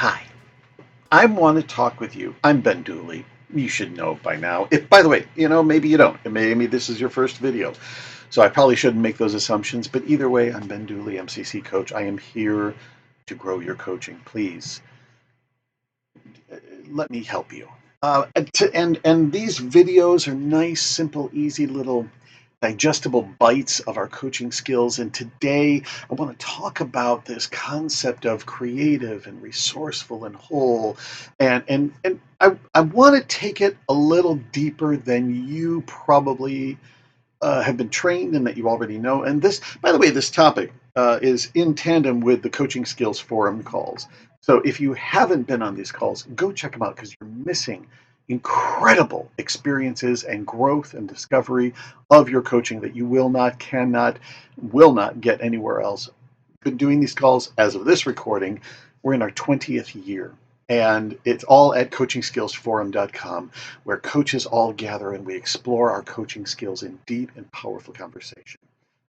Hi, I want to talk with you. I'm Ben Dooley. You should know by now. If, by the way, maybe you don't. Maybe this is your first video. So I probably shouldn't make those assumptions. But either way, I'm Ben Dooley, MCC coach. I am here to grow your coaching. Please let me help you. And these videos are nice, simple, easy little digestible bites of our coaching skills. And today I want to talk about this concept of creative and resourceful and whole. And I want to take it a little deeper than you probably have been trained and that you already know. And this, by the way, this topic is in tandem with the Coaching Skills Forum calls. So if you haven't been on these calls, go check them out because you're missing incredible experiences and growth and discovery of your coaching that you will not, cannot, will not get anywhere else. Been doing these calls as of this recording. We're in our 20th year. And it's all at coachingskillsforum.com, where coaches all gather and we explore our coaching skills in deep and powerful conversation.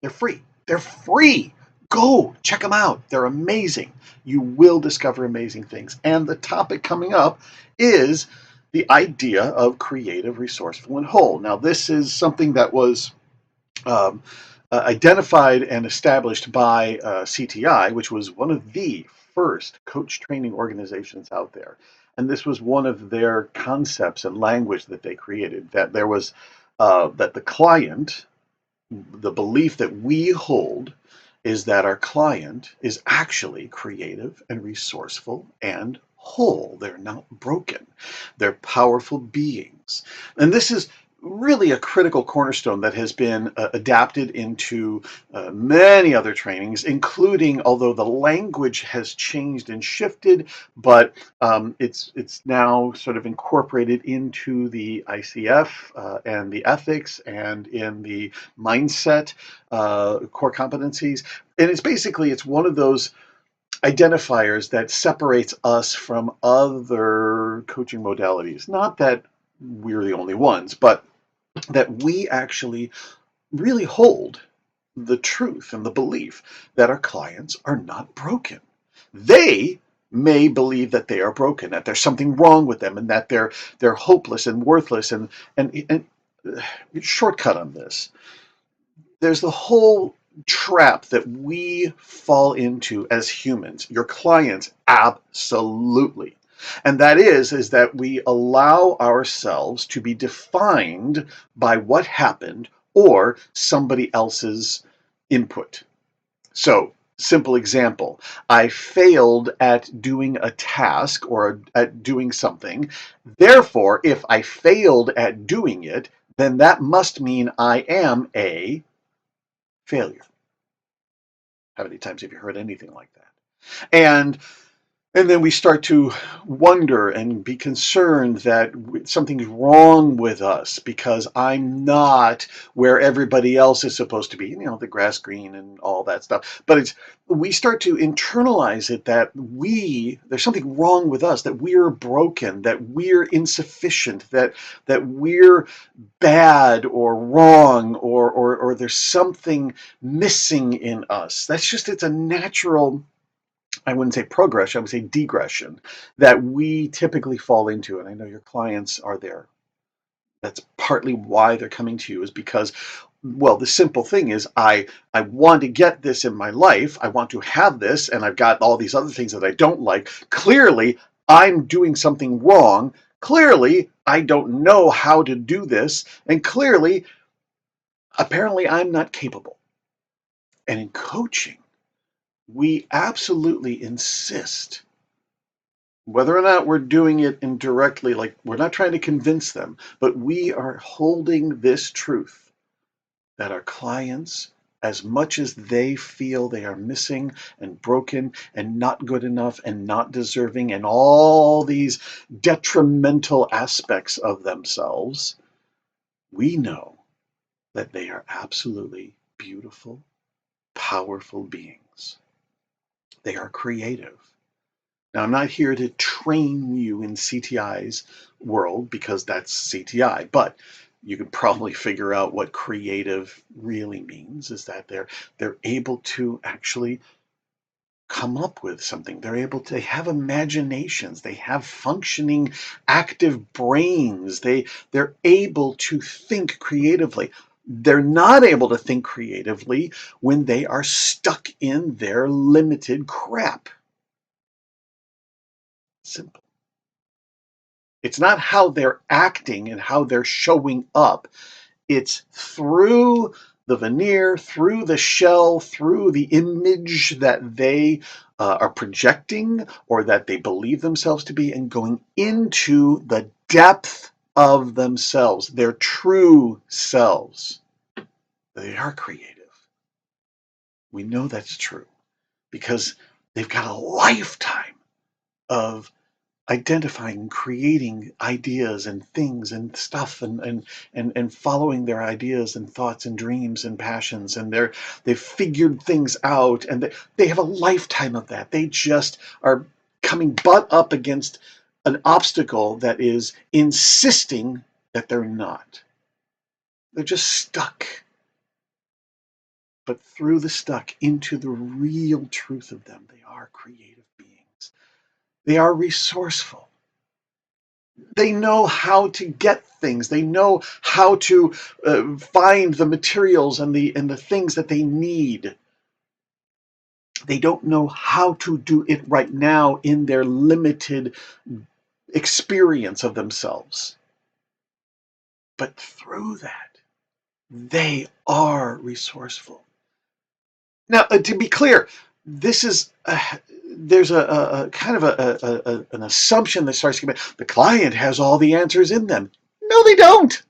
They're free. They're free. Go check them out. They're amazing. You will discover amazing things. And the topic coming up is the idea of creative, resourceful, and whole. Now, this is something that was identified and established by CTI, which was one of the first coach training organizations out there. And this was one of their concepts and language that they created, that there was that the client, the belief that we hold is that our client is actually creative and resourceful and whole. They're not broken. They're powerful beings. And this is really a critical cornerstone that has been adapted into many other trainings, including, although the language has changed and shifted, but it's now sort of incorporated into the ICF and the ethics and in the mindset core competencies. And it's one of those identifiers that separates us from other coaching modalities. Not that we're the only ones, but that we actually really hold the truth and the belief that our clients are not broken. They may believe that they are broken, that there's something wrong with them, and that they're hopeless and worthless. And shortcut on this, there's the whole trap that we fall into as humans. Your clients, absolutely. And that is that we allow ourselves to be defined by what happened or somebody else's input. So, simple example, I failed at doing a task or at doing something. Therefore, if I failed at doing it, then that must mean I am a failure. How many times have you heard anything like that? And then we start to wonder and be concerned that something's wrong with us because I'm not where everybody else is supposed to be, the grass green and all that stuff. But we start to internalize it that there's something wrong with us, that we're broken, that we're insufficient, that we're bad or wrong, or there's something missing in us. It's a natural, I wouldn't say progression, I would say degression that we typically fall into. And I know your clients are there. That's partly why they're coming to you, is because, well, the simple thing is I want to get this in my life. I want to have this, and I've got all these other things that I don't like. Clearly, I'm doing something wrong. Clearly, I don't know how to do this. And clearly, apparently, I'm not capable. And in coaching, we absolutely insist, whether or not we're doing it indirectly, like we're not trying to convince them, but we are holding this truth that our clients, as much as they feel they are missing and broken and not good enough and not deserving and all these detrimental aspects of themselves, we know that they are absolutely beautiful, powerful beings. They are creative. Now, I'm not here to train you in CTI's world because that's CTI, but you can probably figure out what creative really means, is that they're able to actually come up with something. They have imaginations. They have functioning, active brains. They're able to think creatively. They're not able to think creatively when they are stuck in their limited crap. Simple. It's not how they're acting and how they're showing up. It's through the veneer, through the shell, through the image that they are projecting or that they believe themselves to be, and going into the depth of themselves, their true selves. They are creative. We know that's true because they've got a lifetime of identifying, creating ideas and things and stuff, and following their ideas and thoughts and dreams and passions, and they've figured things out, and they have a lifetime of that. They just are coming butt up against an obstacle that is insisting that they're not. They're just stuck. But through the stuck into the real truth of them, they are creative beings. They are resourceful. They know how to get things. They know how to find the materials and the things that they need. They don't know how to do it right now in their limited experience of themselves. But through that, they are resourceful. Now, to be clear, this is there's a kind of an assumption that starts to come in. The client has all the answers in them. No, they don't.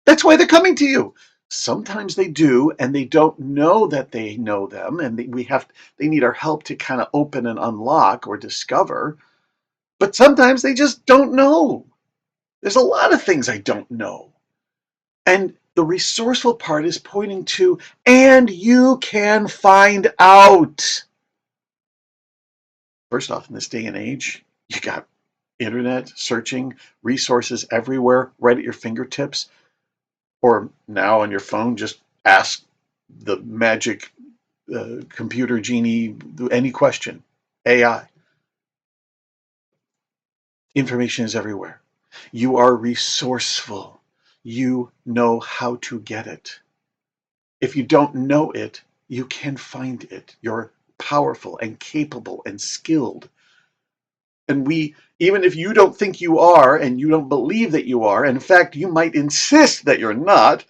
That's why they're coming to you. Sometimes they do, and they don't know that they know them, and they need our help to kind of open and unlock or discover. But sometimes they just don't know. There's a lot of things I don't know. And the resourceful part is pointing to, and you can find out. First off, in this day and age, you got internet searching, resources everywhere, right at your fingertips. Or now on your phone, just ask the magic computer genie any question. AI. Information is everywhere. You are resourceful. You know how to get it. If you don't know it, you can find it. You're powerful and capable and skilled. And even if you don't think you are, and you don't believe that you are, in fact, you might insist that you're not,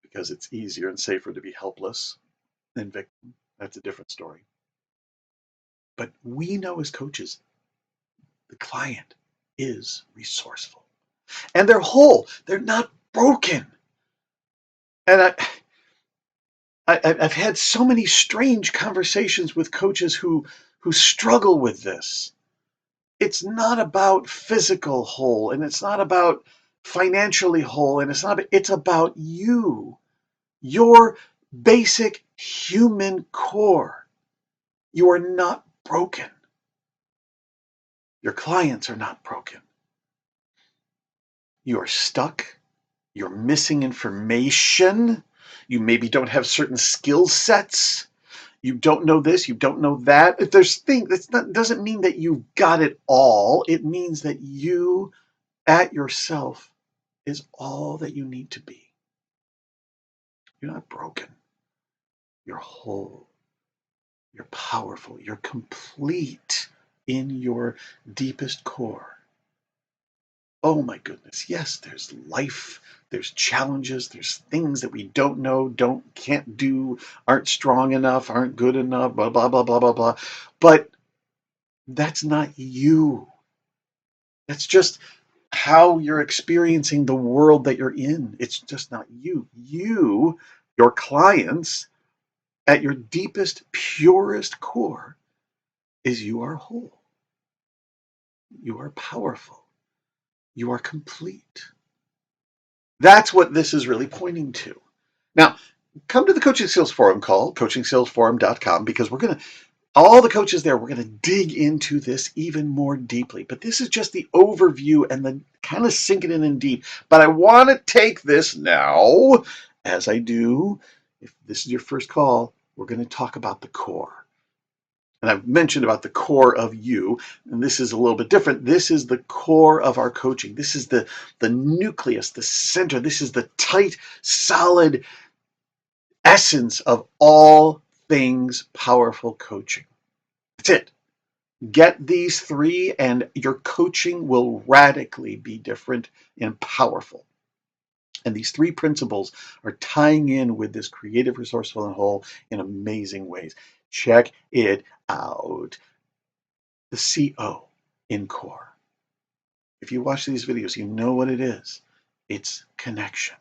because it's easier and safer to be helpless than victim. That's a different story. But we know as coaches, the client is resourceful. And they're whole. They're not broken. And I've had so many strange conversations with coaches who struggle with this. It's not about physical whole, and it's not about financially whole, and it's about you, your basic human core. You are not broken. Your clients are not broken. You are stuck. You're missing information. You maybe don't have certain skill sets. You don't know this, you don't know that. If there's things, doesn't mean that you've got it all. It means that you at yourself is all that you need to be. You're not broken. You're whole. You're powerful. You're complete in your deepest core. Oh my goodness. Yes, there's life, there's challenges, there's things that we don't know, can't do, aren't strong enough, aren't good enough, blah, blah, blah, blah, blah, blah. But that's not you. That's just how you're experiencing the world that you're in. It's just not you. Your clients, at your deepest, purest core, is you are whole. You are powerful. You are complete. That's what this is really pointing to. Now, come to the Coaching Skills Forum call, coachingsalesforum.com, because all the coaches there, we're going to dig into this even more deeply. But this is just the overview and the kind of sinking in deep. But I want to take this now, as I do. If this is your first call, we're going to talk about the core. And I've mentioned about the core of you, and this is a little bit different. This is the core of our coaching. This is the nucleus, the center. This is the tight, solid essence of all things powerful coaching. That's it. Get these three, and your coaching will radically be different and powerful. And these three principles are tying in with this creative, resourceful, and whole in amazing ways. Check it out. The CO in core. If you watch these videos, you know what it is. It's connection.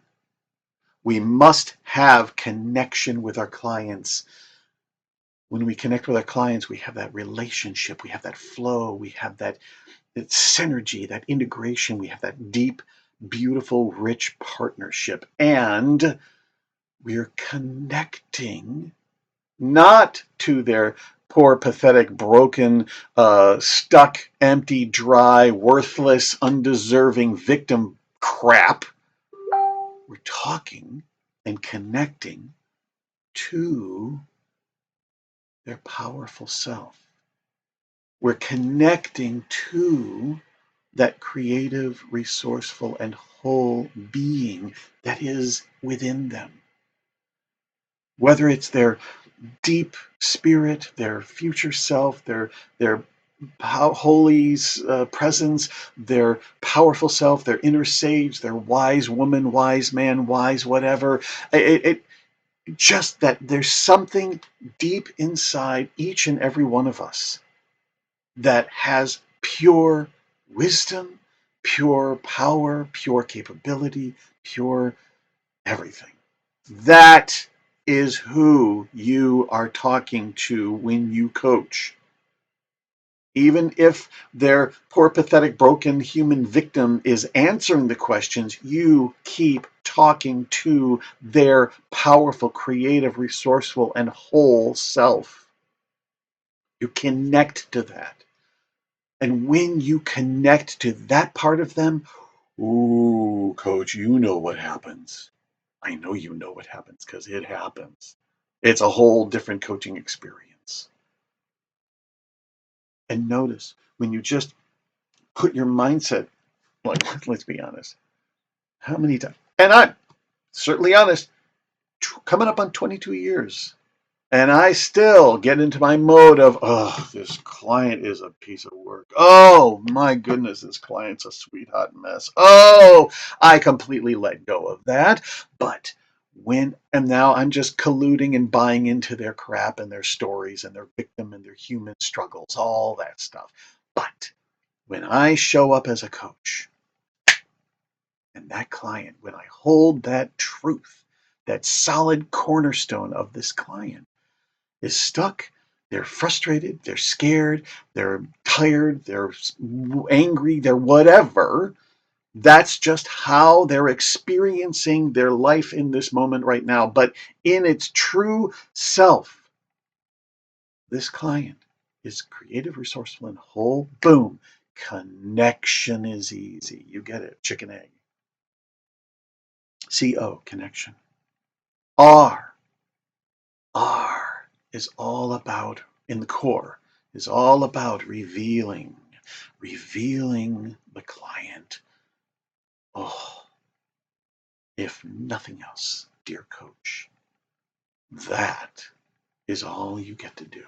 We must have connection with our clients. When we connect with our clients, we have that relationship, we have that flow, we have that synergy, that integration, we have that deep, beautiful, rich partnership. And we're connecting not to their poor, pathetic, broken, stuck, empty, dry, worthless, undeserving victim crap. We're talking and connecting to their powerful self. We're connecting to that creative, resourceful, and whole being that is within them. Whether it's their deep spirit, their future self, their holy presence, their powerful self, their inner sage, their wise woman, wise man, wise whatever. It just that there's something deep inside each and every one of us that has pure wisdom, pure power, pure capability, pure everything. That is who you are talking to when you coach. Even if their poor, pathetic, broken human victim is answering the questions, you keep talking to their powerful, creative, resourceful, and whole self. You connect to that. And when you connect to that part of them, ooh, coach, you know what happens. I know you know what happens because it happens. It's a whole different coaching experience. And notice when you just put your mindset, like, let's be honest, how many times, and I'm certainly honest, coming up on 22 years, and I still get into my mode of, oh, this client is a piece of work. Oh, my goodness, this client's a sweetheart mess. Oh, I completely let go of that. But and now I'm just colluding and buying into their crap and their stories and their victim and their human struggles, all that stuff. But when I show up as a coach and that client, when I hold that truth, that solid cornerstone of this client, is stuck, they're frustrated, they're scared, they're tired, they're angry, they're whatever. That's just how they're experiencing their life in this moment right now. But in its true self, this client is creative, resourceful, and whole. Boom. Connection is easy. You get it. Chicken egg. CO, connection. R is all about, in the core, is all about revealing the client. Oh, if nothing else, dear coach, that is all you get to do,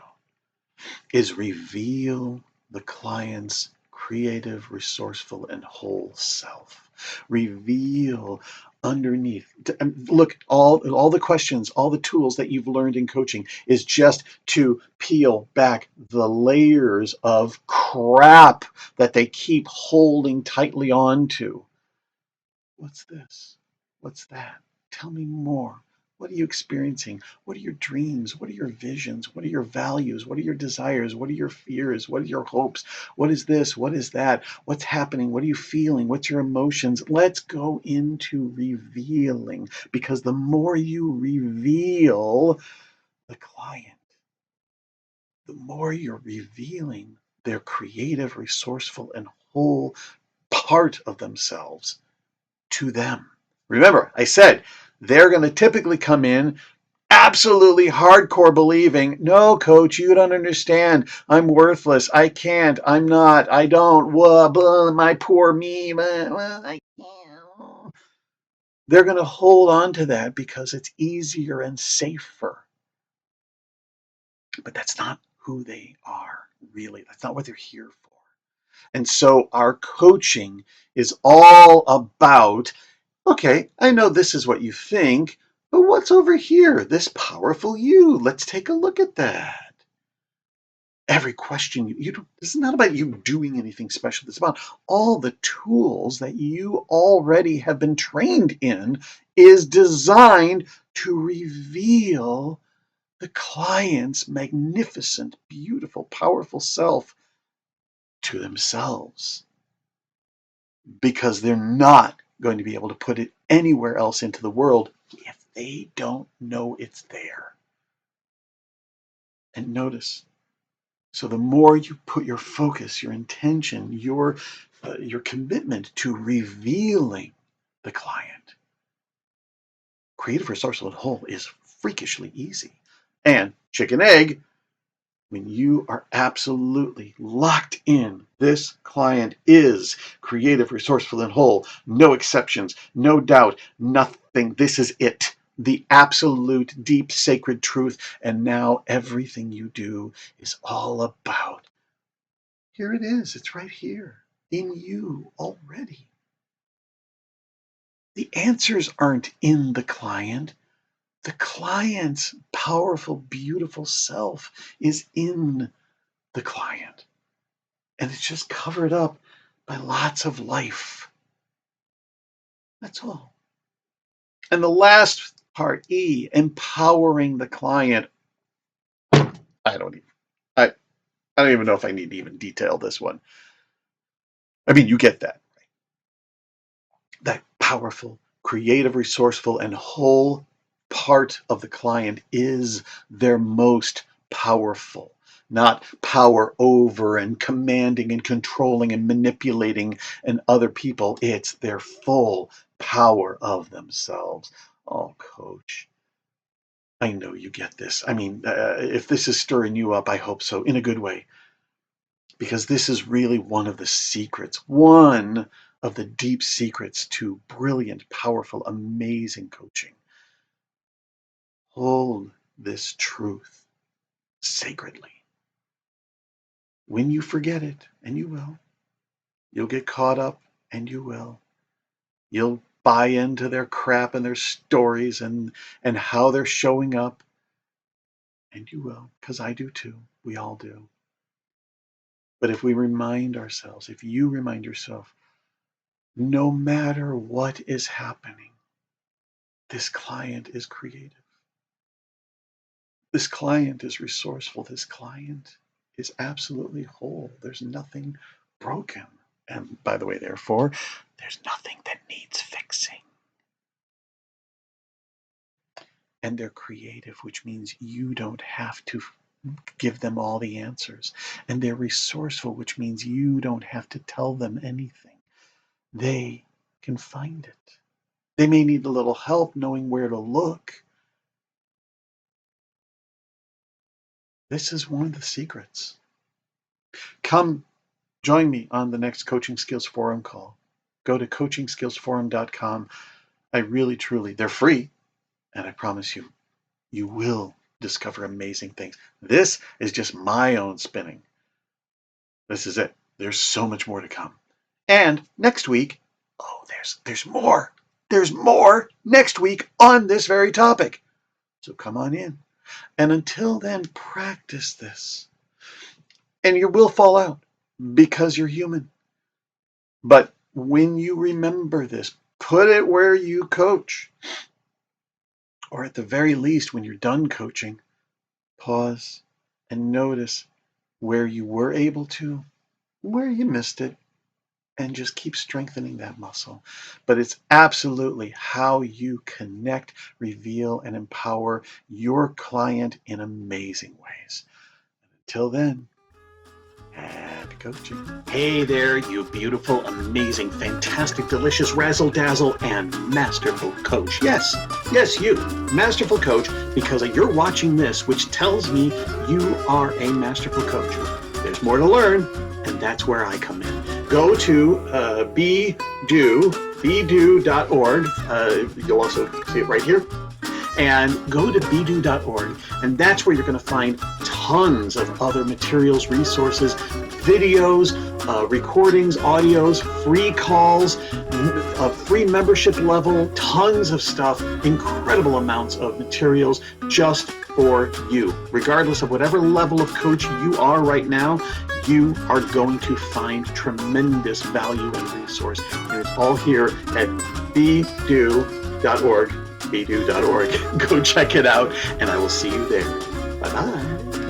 is reveal the client's creative, resourceful, and whole self. Reveal underneath. Look, all the questions, all the tools that you've learned in coaching is just to peel back the layers of crap that they keep holding tightly onto. What's this? What's that? Tell me more. What are you experiencing? What are your dreams? What are your visions? What are your values? What are your desires? What are your fears? What are your hopes? What is this? What is that? What's happening? What are you feeling? What's your emotions? Let's go into revealing, because the more you reveal the client, the more you're revealing their creative, resourceful, and whole part of themselves to them. Remember, I said they're going to typically come in absolutely hardcore believing, no, coach, you don't understand. I'm worthless. I can't. I'm not. I don't. Blah, my poor me. I can't. They're going to hold on to that because it's easier and safer. But that's not who they are, really. That's not what they're here for. And so our coaching is all about, okay, I know this is what you think, but what's over here? This powerful you. Let's take a look at that. Every question this is not about you doing anything special. It's about all the tools that you already have been trained in is designed to reveal the client's magnificent, beautiful, powerful self to themselves, because they're not going to be able to put it anywhere else into the world if they don't know it's there. And notice, so the more you put your focus, your intention, your commitment to revealing the client, creative, resourceful, and whole is freakishly easy. And chicken egg, when you are absolutely locked in, this client is creative, resourceful, and whole. No exceptions, no doubt, nothing. This is it. The absolute, deep, sacred truth. And now everything you do is all about. Here it is. It's right here in you already. The answers aren't in the client. The client's powerful, beautiful self is in the client. And it's just covered up by lots of life. That's all. And the last part, E, empowering the client. I don't even, I, I don't even know if I need to even detail this one. I mean, you get that. That powerful, creative, resourceful, and whole part of the client is their most powerful. Not power over and commanding and controlling and manipulating and other people. It's their full power of themselves. Oh, coach, I know you get this. I mean, if this is stirring you up, I hope so, in a good way. Because this is really one of the secrets, one of the deep secrets to brilliant, powerful, amazing coaching. Hold this truth sacredly. When you forget it, and you will, you'll get caught up, and you will. You'll buy into their crap and their stories and how they're showing up, and you will, because I do too. We all do. But if we remind ourselves, if you remind yourself, no matter what is happening, this client is creative. This client is resourceful. This client is absolutely whole. There's nothing broken. And by the way, therefore, there's nothing that needs fixing. And they're creative, which means you don't have to give them all the answers. And they're resourceful, which means you don't have to tell them anything. They can find it. They may need a little help knowing where to look. This is one of the secrets. Come join me on the next Coaching Skills Forum call. Go to coachingskillsforum.com. I really, truly, they're free, and I promise you, you will discover amazing things. This is just my own spinning. This is it. There's so much more to come. And next week, oh, there's more. There's more next week on this very topic. So come on in. And until then, practice this. And you will fall out because you're human. But when you remember this, put it where you coach. Or at the very least, when you're done coaching, pause and notice where you were able to, where you missed it, and just keep strengthening that muscle. But it's absolutely how you connect, reveal, and empower your client in amazing ways. Until then, happy coaching. Hey there, you beautiful, amazing, fantastic, delicious, razzle-dazzle, and masterful coach. Yes, you, masterful coach, because you're watching this, which tells me you are a masterful coach. There's more to learn, and that's where I come in. Go to bedo.org. You'll also see it right here. And go to bedo.org, and that's where you're going to find tons of other materials, resources, videos, recordings, audios, free calls, a free membership level, tons of stuff, incredible amounts of materials just for you. Regardless of whatever level of coach you are right now, you are going to find tremendous value and resource. And it's all here at bedo.org. bedo.org. Go check it out, and I will see you there. Bye-bye.